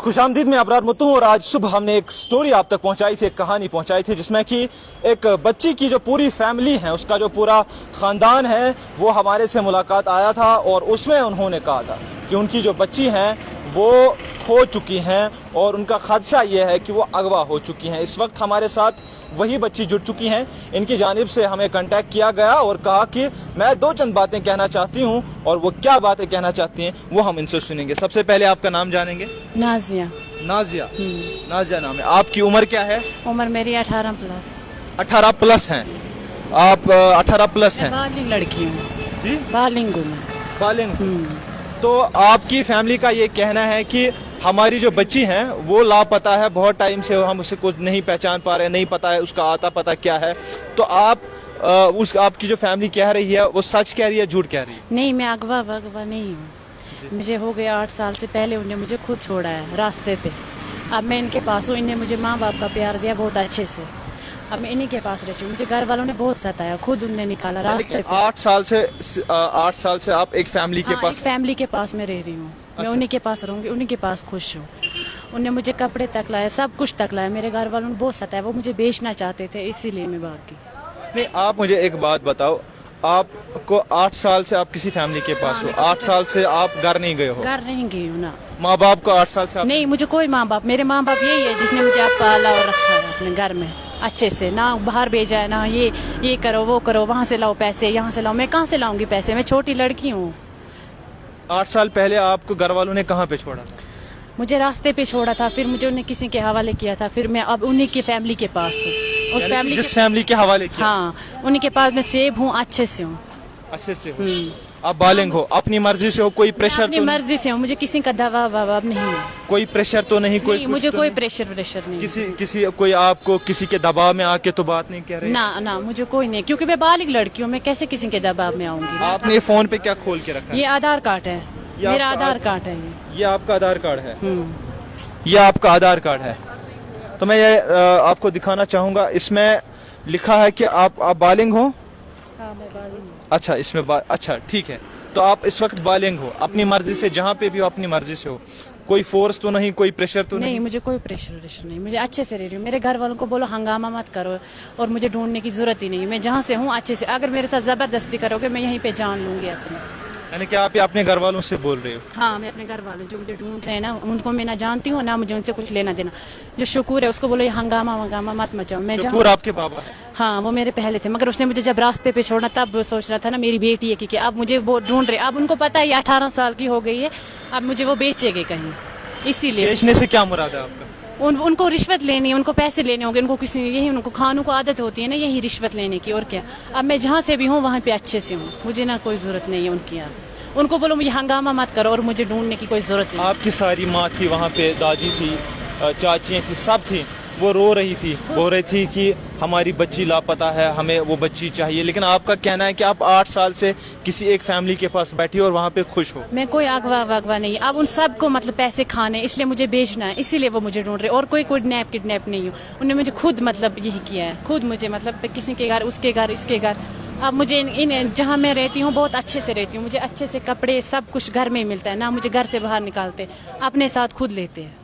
खुशामदीद में अबरार मुत्तू हूं और आज सुबह हमने एक स्टोरी आप तक पहुंचाई थी, एक कहानी पहुंचाई थी जिसमें कि एक बच्ची की जो पूरी फैमिली है, उसका जो पूरा ख़ानदान है वो हमारे से मुलाकात आया था और उसमें उन्होंने कहा था कि उनकी जो बच्ची हैं वो खो चुकी हैं और उनका खदशा ये है कि वो अगवा हो चुकी हैं। इस वक्त हमारे साथ वही बच्ची जुड़ चुकी हैं। इनकी जानिब से हमें कांटेक्ट किया गया और कहा कि मैं दो चंद बातें कहना चाहती हूँ और वो क्या बातें कहना चाहती हैं वो हम इनसे सुनेंगे। सबसे पहले आपका नाम जानेंगे। नाजिया। नाजिया। नाजिया नाम है। आपकी उम्र क्या है? उम्र मेरी 18 प्लस। 18 प्लस हैं आप? 18 प्लस हैं। बालिग लड़की हूँ जी, बालिग हूँ मैं। बालिग। तो आपकी फैमिली का ये कहना है कि हमारी जो बच्ची हैं वो लापता है, बहुत टाइम से हम उसे कुछ नहीं पहचान पा रहे, नहीं पता है उसका आता पता क्या है। तो आप आपकी जो फैमिली कह रही है वो सच कह रही है, झूठ कह रही है? नहीं, मैं अगवा नहीं हूँ। मुझे हो गया 8 साल से। पहले उन्हें मुझे खुद छोड़ा है रास्ते पे। अब मैं इनके पास हूँ। इन्हें मुझे माँ बाप का प्यार दिया बहुत अच्छे से। अब मैं इन्हीं के पास रहती हूँ। मुझे घर वालों ने बहुत सताया, खुद उन्हें निकाला रास्ते पे। 8 साल से आप एक फैमिली के पास? एक फैमिली के पास मैं रह रही हूँ। मैं उन्हीं के पास रहूँगी, उन्हीं के पास खुश हूँ। उन्हें मुझे कपड़े तक लाए, सब कुछ तक लाया। मेरे घर वालों ने बहुत सताया, वो मुझे बेचना चाहते थे, इसीलिए मैं भाग गई। नहीं, आप मुझे एक बात बताओ, आपको 8 साल से आप किसी फैमिली के पास हो, 8 साल से आप घर नहीं गए हो? घर नहीं गई हूँ ना। माँ बाप को 8 साल से आप... नहीं, मुझे कोई माँ बाप, मेरे माँ बाप यही है जिसने मुझे आप पाला और रखा है अपने घर में अच्छे से। ना बाहर भेजा है, ना ये करो वो करो, वहाँ से लाओ पैसे, यहाँ से लाओ। मैं कहाँ से लाऊंगी पैसे? मैं छोटी लड़की हूँ। 8 साल पहले आपको घर वालों ने कहाँ पे छोड़ा था? मुझे रास्ते पे छोड़ा था, फिर मुझे उन्हें किसी के हवाले किया था। फिर मैं अब उन्हीं की फैमिली के पास हूँ। उस फैमिली जिस फैमिली के हवाले किया? हाँ, उन्हीं के पास मैं सेब हूँ, अच्छे से हूँ। अच्छे से हो? आप बालिग हो, अपनी मर्जी से हो? कोई प्रेशर? अपनी मर्जी से हूँ, मुझे किसी का दबाव नहीं है। कोई प्रेशर तो नहीं? कोई मुझे तो कोई नहीं? प्रेशर नहीं। किसी कोई आपको किसी के दबाव में आके तो बात नहीं कह रहे? ना, मुझे कोई नहीं, क्योंकि मैं बालिग लड़की हूँ। मैं कैसे किसी के दबाव में आऊंगी? आपने फोन पे क्या खोल के रखा? ये आधार कार्ड है, मेरा आधार कार्ड है। ये आपका आधार कार्ड है? ये आपका आधार कार्ड है। तो मैं ये आपको दिखाना चाहूंगा। इसमें लिखा है कि आप बालिग हो? हाँ, मैं बालिग हूँ। अच्छा, इसमें अच्छा ठीक है। तो आप इस वक्त बालिग हो, अपनी मर्जी से जहाँ पे भी हो अपनी मर्जी से हो, कोई फोर्स तो नहीं, कोई प्रेशर तो नहीं? मुझे कोई प्रेशर नहीं। मुझे अच्छे से रह रही हूँ। मेरे घर वालों को बोलो हंगामा मत करो और मुझे ढूंढने की जरूरत ही नहीं। मैं जहाँ से हूँ अच्छे से। अगर मेरे साथ जबरदस्ती करोगे मैं यहीं पे जान लूंगी अपनी। यानी कि आप अपने घर वालों से बोल रहे हो? हाँ, मैं अपने घर वालों जो मुझे ढूंढ रहे हैं ना, उनको मैं ना जानती हूँ ना मुझे उनसे कुछ लेना देना। जो शुक्र है उसको बोलो ये हंगामा मत मचाओ। मैं शुक्र आपके बाबा है? हाँ, वो मेरे पहले थे, मगर उसने मुझे जब रास्ते पे छोड़ना तब सोच रहा था ना मेरी बेटी है कि अब मुझे वो ढूंढ रहे। अब उनको पता है ये 18 साल की हो गई है, अब मुझे वो बेचेगे कहीं, इसीलिए। बेचने से क्या मुराद है आपका? उनको रिश्वत लेनी है, उनको पैसे लेने होंगे, उनको किसी यही उनको खानों को आदत होती है ना यही रिश्वत लेने की, और क्या। अब मैं जहाँ से भी हूँ वहाँ पे अच्छे से हूँ, मुझे ना कोई जरूरत नहीं है उनकी। उनको बोलो मुझे हंगामा मत करो और मुझे ढूंढने की कोई जरूरत नहीं। आपकी सारी माँ थी वहाँ पे, दादी थी, चाचियाँ थी, सब थी, वो रो रही थी, बोल रही थी कि हमारी बच्ची लापता है, हमें वो बच्ची चाहिए। लेकिन आपका कहना है कि आप 8 साल से किसी एक फैमिली के पास बैठी हो और वहाँ पे खुश हो। मैं कोई अगवा नहीं। अब उन सबको मतलब पैसे खाने, इसलिए मुझे बेचना है, इसीलिए वो मुझे ढूंढ रहे। और कोई किडनैप नहीं हो। उन्होंने मुझे खुद मतलब यही किया है, खुद मुझे मतलब किसी के घर, उसके घर, इसके घर। अब मुझे इन जहाँ मैं रहती हूँ बहुत अच्छे से रहती हूँ। मुझे अच्छे से कपड़े सब कुछ घर में मिलता है, ना मुझे घर से बाहर निकालते, अपने साथ खुद लेते हैं।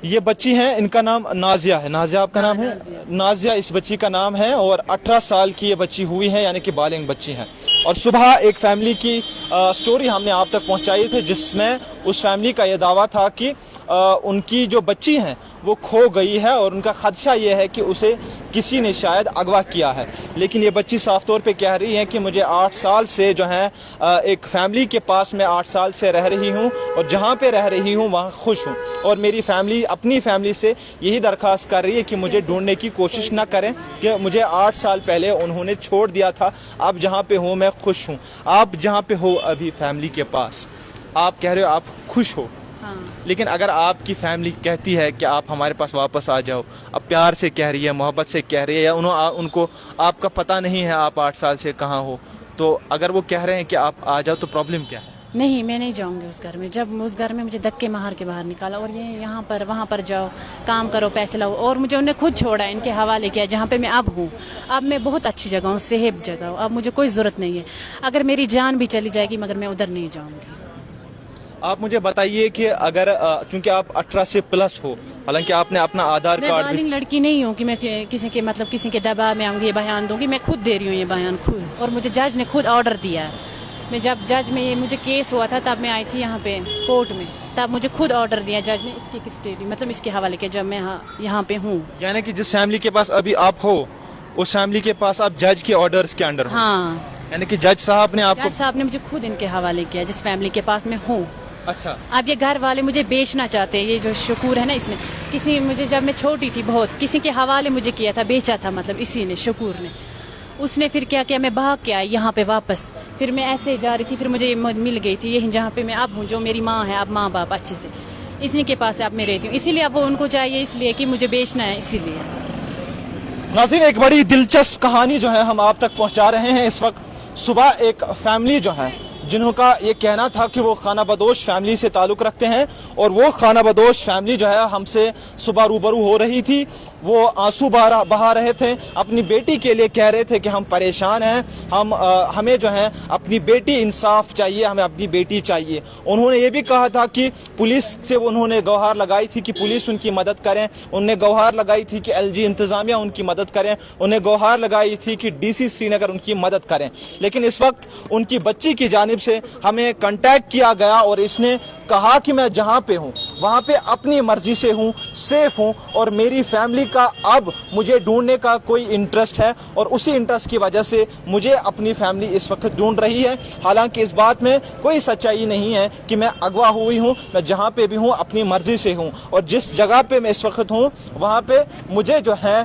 ये बच्ची हैं, इनका नाम नाजिया है। नाजिया आपका नाम है? नाजिया इस बच्ची का नाम है और 18 साल की ये बच्ची हुई है, यानी कि बालिग बच्ची है। और सुबह एक फैमिली की स्टोरी हमने आप तक पहुंचाई थी जिसमें उस फैमिली का ये दावा था कि उनकी जो बच्ची हैं वो खो गई है और उनका खदशा ये है कि उसे किसी ने शायद अगवा किया है। लेकिन ये बच्ची साफ तौर पे कह रही है कि मुझे 8 साल से जो है एक फैमिली के पास मैं 8 साल से रह रही हूँ और जहाँ पे रह रही हूँ वहाँ खुश हूँ। और मेरी फैमिली अपनी फैमिली से यही दरख्वास्त कर रही है कि मुझे ढूंढने की कोशिश ना करें, कि मुझे 8 साल पहले उन्होंने छोड़ दिया था, अब जहाँ पे हूँ मैं खुश हूँ। आप जहाँ पे हो अभी फैमिली के पास, आप कह रहे हो आप खुश हो। हाँ। लेकिन अगर आपकी फैमिली कहती है कि आप हमारे पास वापस आ जाओ, अब प्यार से कह रही है, मोहब्बत से कह रही है, या उनको आपका पता नहीं है आप 8 साल से कहाँ हो, तो अगर वो कह रहे हैं कि आप आ जाओ तो प्रॉब्लम क्या है? नहीं, मैं नहीं जाऊंगी उस घर में। जब उस घर में मुझे धक्के मार के बाहर निकाला और ये यहाँ पर वहाँ पर जाओ, काम करो, पैसे लाओ, और मुझे उन्हें खुद छोड़ा, इनके हवाले किया जहाँ पे मैं अब हूँ। अब मैं बहुत अच्छी जगह हूँ, सेफ जगह हूँ, अब मुझे कोई ज़रूरत नहीं है। अगर मेरी जान भी चली जाएगी मगर मैं उधर नहीं जाऊँगी। आप मुझे बताइए कि अगर चूंकि आप 18 से प्लस हो, हालांकि आपने अपना आधार मैं कार्ड बालिग लड़की नहीं हूँ कि मैं किसी के मतलब किसी के दबाव में आऊँगी ये बयान दूंगी, मैं खुद दे रही हूँ ये बयान खुद, और मुझे जज ने खुद ऑर्डर दिया है। मैं जब जज में ये मुझे केस हुआ था तब मैं आई थी यहाँ पे कोर्ट में, तब मुझे खुद ऑर्डर दिया जज ने इसकी कस्टडी मतलब इसके हवाले के, जब मैं यहाँ पे हूँ। यानी कि जिस फैमिली के पास अभी आप हो उस फैमिली के पास आप जज के ऑर्डर्स के अंडर हो? हाँ, यानी कि जज साहब ने आपको? जज साहब ने मुझे खुद इनके हवाले किया जिस फैमिली के पास मैं हूँ। अच्छा। अब ये घर वाले मुझे बेचना चाहते हैं, ये जो शकूर है ना इसने किसी मुझे जब मैं छोटी थी बहुत किसी के हवाले मुझे किया था, बेचा था मतलब इसी ने शकूर ने। उसने फिर क्या किया, मैं भाग के आई यहाँ पे वापस, फिर मैं ऐसे जा रही थी, फिर मुझे मिल गई थी यही जहाँ पे मैं अब हूँ, जो मेरी माँ है अब माँ बाप अच्छे से इसी के पास अब मैं रहती हूँ, इसीलिए अब वो उनको चाहिए इसलिए कि मुझे बेचना है इसीलिए। नाज़रीन, एक बड़ी दिलचस्प कहानी जो है हम आप तक पहुंचा रहे हैं। इस वक्त सुबह एक फैमिली जो है जिनका ये कहना था कि वो खाना बदोश फैमिली से ताल्लुक़ रखते हैं, और वो खाना बदोश फैमिली जो है हमसे सुबह रूबरू हो रही थी। वो आंसू बहा रहे थे, अपनी बेटी के लिए कह रहे थे कि हम परेशान हैं, हमें जो है अपनी बेटी इंसाफ चाहिए, हमें अपनी बेटी चाहिए। उन्होंने ये भी कहा था कि पुलिस से उन्होंने गुहार लगाई थी कि पुलिस उनकी मदद करें, उन्हें गुहार लगाई थी कि LG इंतज़ामिया उनकी मदद करें, उन्हें गुहार लगाई थी कि DC श्रीनगर उनकी मदद करें। लेकिन इस वक्त उनकी बच्ची की जानिब से हमें कांटेक्ट किया गया और इसने कहा कि मैं जहां पे हूं वहां पे अपनी मर्जी से हूं, सेफ हूं, और मेरी फैमिली का अब मुझे ढूंढने का कोई इंटरेस्ट है, और उसी इंटरेस्ट की वजह से मुझे अपनी फैमिली इस वक्त ढूंढ रही है। हालांकि इस बात में कोई सच्चाई नहीं है कि मैं अगवा हुई हूं, मैं जहां पे भी हूं अपनी मर्जी से हूं, और जिस जगह पे मैं इस वक्त हूं वहां पे मुझे जो है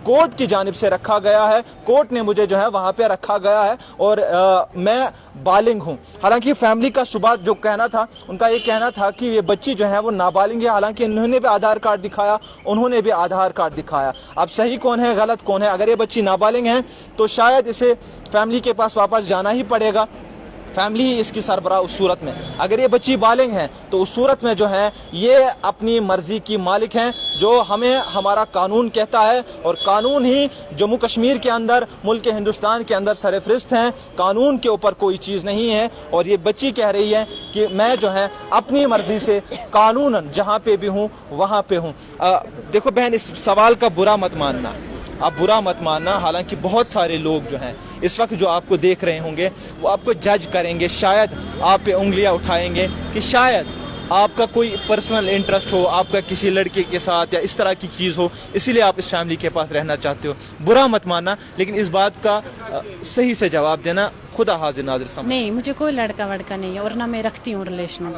कोर्ट की जानिब से रखा गया है, कोर्ट ने मुझे जो है वहाँ पे रखा गया है, और मैं बालिग हूँ। हालांकि फैमिली का सुबह जो कहना था, उनका ये कहना था कि ये बच्ची जो है वो नाबालिग है, हालांकि इन्होंने भी आधार कार्ड दिखाया, उन्होंने भी आधार कार्ड दिखाया। अब सही कौन है गलत कौन है? अगर ये बच्ची नाबालिग है तो शायद इसे फैमिली के पास वापस जाना ही पड़ेगा, फैमिली ही इसकी सरबराह उस सूरत में। अगर ये बच्ची बालिग है तो उस सूरत में जो है ये अपनी मर्जी की मालिक हैं, जो हमें हमारा कानून कहता है, और कानून ही जम्मू कश्मीर के अंदर, मुल्क हिंदुस्तान के अंदर सरफरिस्त हैं, कानून के ऊपर कोई चीज़ नहीं है। और ये बच्ची कह रही है कि मैं जो है अपनी मर्जी से कानूनन जहाँ पे भी हूँ वहाँ पे हूँ। देखो बहन, इस सवाल का बुरा मत मानना, आप बुरा मत मानना। हालांकि बहुत सारे लोग जो हैं इस वक्त जो आपको देख रहे होंगे वो आपको जज करेंगे, शायद आप पे उंगलियां उठाएंगे कि शायद आपका कोई पर्सनल इंटरेस्ट हो, आपका किसी लड़के के साथ या इस तरह की चीज़ हो, इसीलिए आप इस फैमिली के पास रहना चाहते हो। बुरा मत मानना, लेकिन इस बात का सही से जवाब देना। खुदा हाजिर नाजिर समझ। नहीं, मुझे कोई लड़का वड़का नहीं है, और ना मैं रखती हूँ रिलेशन।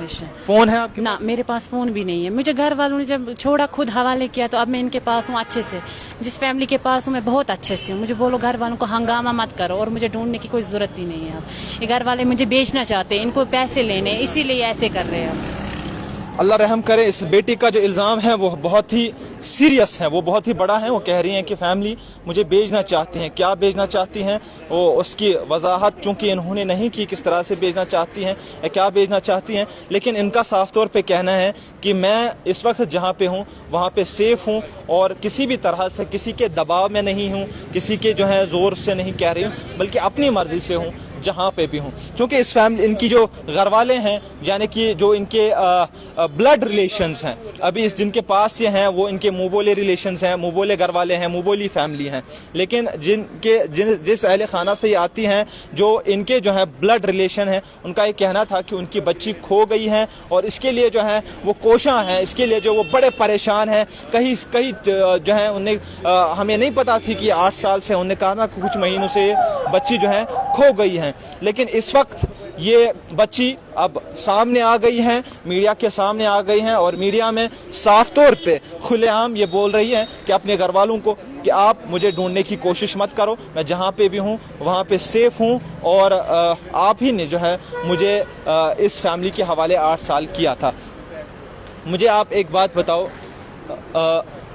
फ़ोन है आपके? ना, मेरे पास फ़ोन भी नहीं है। मुझे घर वालों ने जब छोड़ा खुद हवाले किया, तो अब मैं इनके पास हूँ अच्छे से, जिस फैमिली के पास हूँ मैं बहुत अच्छे से हूँ। मुझे बोलो घर वालों को हंगामा मत करो, और मुझे ढूंढने की कोई ज़रूरत ही नहीं है। अब ये घर वाले मुझे बेचना चाहते हैं, इनको पैसे लेने, इसीलिए ऐसे कर रहे हैं। अल्लाह रहम करे। इस बेटी का जो इल्ज़ाम है वो बहुत ही सीरियस है, वो बहुत ही बड़ा है। वो कह रही हैं कि फैमिली मुझे बेचना चाहती हैं। क्या बेचना चाहती हैं वो उसकी वजाहत चूँकि इन्होंने नहीं की, किस तरह से बेचना चाहती हैं या क्या बेचना चाहती हैं, लेकिन इनका साफ तौर पे कहना है कि मैं इस वक्त जहाँ पे हूँ वहाँ पे सेफ़ हूँ, और किसी भी तरह से किसी के दबाव में नहीं हूँ, किसी के जो है ज़ोर से नहीं कह रही हूँ, बल्कि अपनी मर्ज़ी से हूँ जहाँ पे भी हूँ। क्योंकि इस फैमिली, इनकी जो घर वाले हैं, यानी कि जो इनके ब्लड रिलेशंस हैं, अभी इस जिनके पास से हैं वो इनके मुबोले रिलेशंस हैं, मुबोले घर वाले हैं, मुबोली फैमिली हैं। लेकिन जिस अहले खाना से ये आती हैं, जो इनके जो है ब्लड रिलेशन है, उनका ये कहना था कि उनकी बच्ची खो गई है, और इसके लिए जो है वो कोशां हैं, इसके लिए जो वो बड़े परेशान हैं। कहीं जो है उन्हें हमें नहीं पता थी कि 8 साल से, उन्हें कहा था कुछ महीनों से बच्ची जो है खो गई है। लेकिन इस वक्त ये बच्ची अब सामने आ गई हैं, मीडिया के सामने आ गई हैं, और मीडिया में साफ तौर पे खुलेआम ये बोल रही हैं कि अपने घर वालों को कि आप मुझे ढूंढने की कोशिश मत करो, मैं जहाँ पे भी हूँ वहाँ पे सेफ हूँ, और आप ही ने जो है मुझे इस फैमिली के हवाले 8 साल किया था। मुझे आप एक बात बताओ,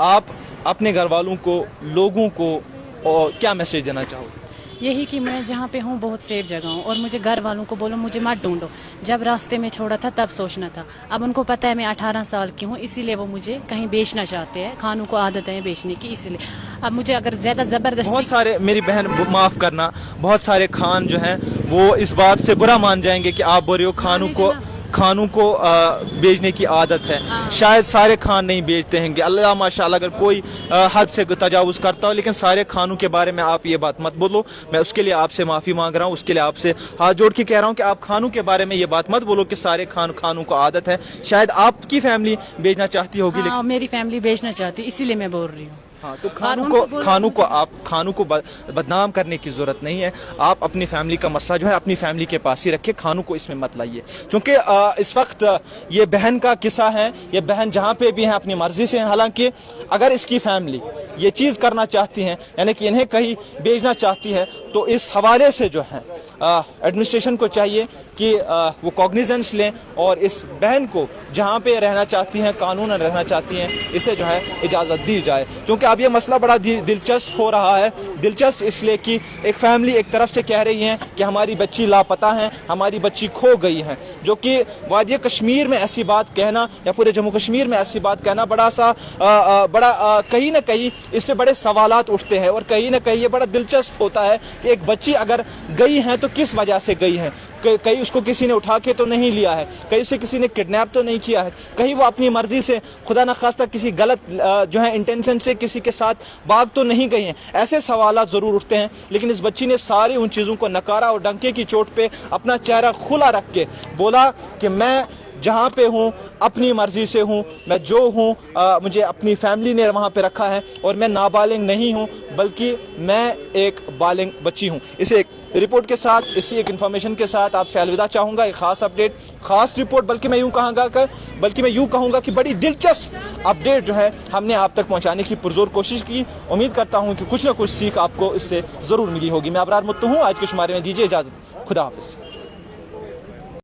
आप अपने घर वालों को, लोगों को क्या मैसेज देना चाहोगे? यही कि मैं जहाँ पे हूँ बहुत सेफ जगह हूँ, और मुझे घर वालों को बोलो मुझे मत ढूंढो। जब रास्ते में छोड़ा था तब सोचना था, अब उनको पता है मैं 18 साल की हूँ, इसीलिए वो मुझे कहीं बेचना चाहते हैं। खानों को आदत है बेचने की, इसीलिए अब मुझे अगर ज़्यादा ज़बरदस्ती। बहुत सारे, मेरी बहन माफ़ करना, बहुत सारे खान जो हैं वो इस बात से बुरा मान जाएंगे कि आप बोल रहे हो खानों को खानों को बेचने की आदत है, शायद सारे खान नहीं बेचते हैं, अल्लाह माशाल्लाह अगर कोई हद से तजावुज़ करता हो, लेकिन सारे खानों के बारे में आप ये बात मत बोलो। मैं उसके लिए आपसे माफ़ी मांग रहा हूँ, उसके लिए आपसे हाथ जोड़ के कह रहा हूँ कि आप खानों के बारे में ये बात मत बोलो कि सारे खानों को आदत है। शायद आपकी फैमिली बेचना चाहती होगी, हाँ, मेरी फैमिली बेचना चाहती है, इसीलिए मैं बोल रही हूँ। हाँ, तो खानों को बदनाम करने की जरूरत नहीं है। आप अपनी फैमिली का मसला जो है अपनी फैमिली के पास ही रखिए, खानों को इसमें मत लाइए। क्योंकि इस वक्त ये बहन का किस्सा है, ये बहन जहाँ पे भी है अपनी मर्जी से है। हालांकि अगर इसकी फैमिली ये चीज़ करना चाहती है, यानी कि इन्हें कहीं भेजना चाहती है, तो इस हवाले से जो है एडमिनिस्ट्रेशन को चाहिए कि वो कॉग्निजेंस लें और इस बहन को जहाँ पे रहना चाहती हैं, कानूनन रहना चाहती हैं, इसे जो है इजाज़त दी जाए। क्योंकि अब ये मसला बड़ा दिलचस्प हो रहा है। दिलचस्प इसलिए कि एक फैमिली एक तरफ से कह रही है कि हमारी बच्ची लापता है, हमारी बच्ची खो गई है, जो कि वादी कश्मीर में ऐसी बात कहना या पूरे जम्मू कश्मीर में ऐसी बात कहना बड़ा कहीं ना कहीं इस पे बड़े सवालात उठते हैं। और कहीं ना कहीं ये बड़ा दिलचस्प होता है कि एक बच्ची अगर गई है तो किस वजह से गई है। कहीं उसको किसी ने उठा के तो नहीं लिया है, कहीं उसे किसी ने किडनैप तो नहीं किया है, कहीं वो अपनी मर्जी से खुदा न खास्ता किसी गलत जो है इंटेंशन से किसी के साथ भाग तो नहीं गई हैं। ऐसे सवालात ज़रूर उठते हैं। लेकिन इस बच्ची ने सारी उन चीज़ों को नकारा और डंके की चोट पे अपना चेहरा खुला रख के बोला कि मैं जहाँ पे हूँ अपनी मर्जी से हूँ, मैं जो हूँ मुझे अपनी फैमिली ने वहाँ पे रखा है और मैं नाबालिग नहीं हूँ बल्कि मैं एक बालिग बच्ची हूँ। इसे एक रिपोर्ट के साथ, इसी एक इन्फॉर्मेशन के साथ आपसे अलविदा चाहूँगा। एक ख़ास अपडेट, ख़ास रिपोर्ट, बल्कि मैं यूँ कहूँगा कि बड़ी दिलचस्प अपडेट जो है हमने आप तक पहुँचाने की पुरजोर कोशिश की। उम्मीद करता हूँ कि कुछ ना कुछ सीख आपको इससे ज़रूर मिली होगी। मैं अबरार मुत्तू हूँ, आज के शुमारे में दीजिए इजाज़त। खुदा हाफिज़।